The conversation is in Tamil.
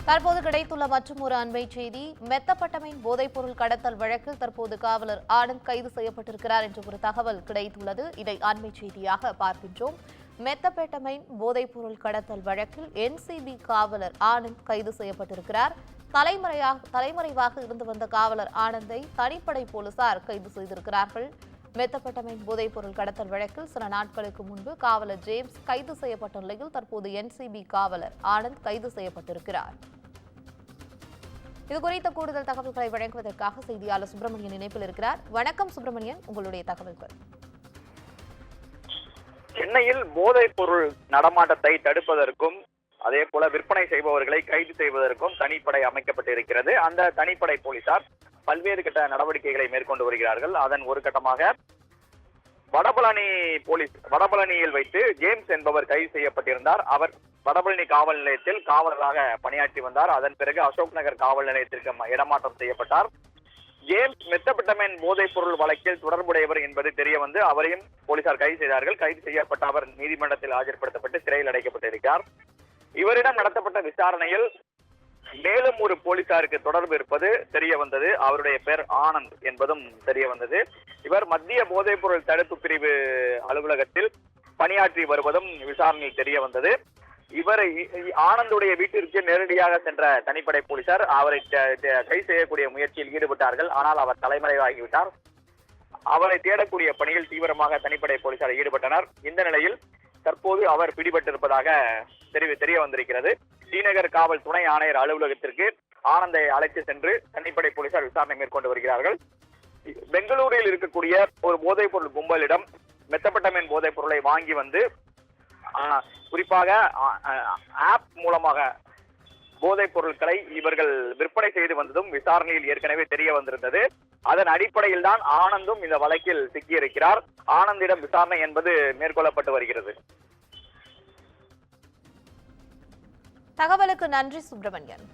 தற்போது கிடைத்துள்ள மற்றொரு அண்மை செய்தி. மெத்தப்பட்டமைன் போதைப்பொருள் கடத்தல் வழக்கில் தற்போது காவலர் ஆனந்த் கைது செய்யப்பட்டிருக்கிறார் என்ற ஒரு தகவல் கிடைத்துள்ளது. இதை அண்மை செய்தியாக பார்க்கின்றோம். மெத்தப்பட்டமைன் போதைப்பொருள் கடத்தல் வழக்கில் என்சிபி காவலர் ஆனந்த் கைது செய்யப்பட்டிருக்கிறார். தலைமறைவாக இருந்து வந்த காவலர் ஆனந்தை தனிப்படை போலீசார் கைது செய்திருக்கிறார்கள். மெத்தப்பட்டமைன் போதைப்பொருள் கடத்தல் வழக்கில் சில நாட்களுக்கு முன்பு காவலர் ஜேம்ஸ் கைது செய்யப்பட்ட நிலையில் தற்போது என்சிபி காவலர் ஆனந்த் கைது செய்யப்பட்டிருக்கிறார். இதுகுறித்த கூடுதல் தகவல்களை வழங்குவதற்காக செய்தியாளர் சுப்பிரமணியன் இணைப்பில் இருக்கிறார். வணக்கம் சுப்பிரமணியன், உங்களுடைய தகவல்கள். சென்னையில் போதைப் பொருள் நடமாட்டத்தை தடுப்பதற்கும் அதே போல விற்பனை செய்பவர்களை கைது செய்வதற்கும் தனிப்படை அமைக்கப்பட்டிருக்கிறது. அந்த தனிப்படை போலீசார் பல்வேறு கட்ட நடவடிக்கைகளை மேற்கொண்டு வருகிறார்கள். அதன் ஒரு கட்டமாக வடபழனியில் வைத்து ஜேம்ஸ் என்பவர் கைது செய்யப்பட்டிருந்தார். அவர் வடபழனி காவல் நிலையத்தில் காவலராக பணியாற்றி வந்தார். அதன் பிறகு அசோக் நகர் காவல் நிலையத்திற்கு இடமாற்றம் செய்யப்பட்டார். ஜேம்ஸ் மெத்தப்பட்டமைன் போதைப் பொருள் வழக்கில் தொடர்புடையவர் என்பது தெரிய வந்து அவரையும் போலீசார் கைது செய்தார்கள். கைது செய்யப்பட்ட அவர் நீதிமன்றத்தில் ஆஜர்படுத்தப்பட்டு சிறையில் அடைக்கப்பட்டிருக்கிறார். இவரிடம் நடத்தப்பட்ட விசாரணையில் மேலும் ஒரு போலீசாருக்கு தொடர்பு இருப்பது தெரிய வந்தது. அவருடைய பெயர் ஆனந்த் என்பதும் தெரிய வந்தது. இவர் மத்திய போதைப் பொருள் தடுப்பு பிரிவு அலுவலகத்தில் பணியாற்றி வருவதும் விசாரணையில் தெரிய வந்தது. இவர் ஆனந்துடைய வீட்டிற்கு நேரடியாக சென்ற தனிப்படை போலீசார் அவரை கைது செய்யக்கூடிய முயற்சியில் ஈடுபட்டார்கள். ஆனால் அவர் தலைமறைவாகிவிட்டார். அவரை தேடக்கூடிய பணியில் தீவிரமாக தனிப்படை போலீசார் ஈடுபட்டனர். இந்த நிலையில் தற்போது அவர் பிடிபட்டிருப்பதாக தெரிய வந்திருக்கிறது. ஸ்ரீநகர் காவல் துணை ஆணையர் அலுவலகத்திற்கு ஆனந்தை அழைத்து சென்று தனிப்படை போலீசார் விசாரணை மேற்கொண்டு வருகிறார்கள். பெங்களூரில் இருக்கக்கூடிய ஒரு போதைப் பொருள் கும்பலிடம் மெத்தப்பட்டமைன் போதைப் பொருளை வாங்கி வந்து குறிப்பாக ஆப் மூலமாக போதைப் பொருட்களை இவர்கள் விற்பனை செய்து வந்ததும் விசாரணையில் ஏற்கனவே தெரிய வந்திருந்தது. அதன் அடிப்படையில் தான் ஆனந்தும் இந்த வழக்கில் சிக்கியிருக்கிறார். ஆனந்திடம் விசாரணை என்பது மேற்கொள்ளப்பட்டு வருகிறது. தகவலுக்கு நன்றி சுப்பிரமணியன்.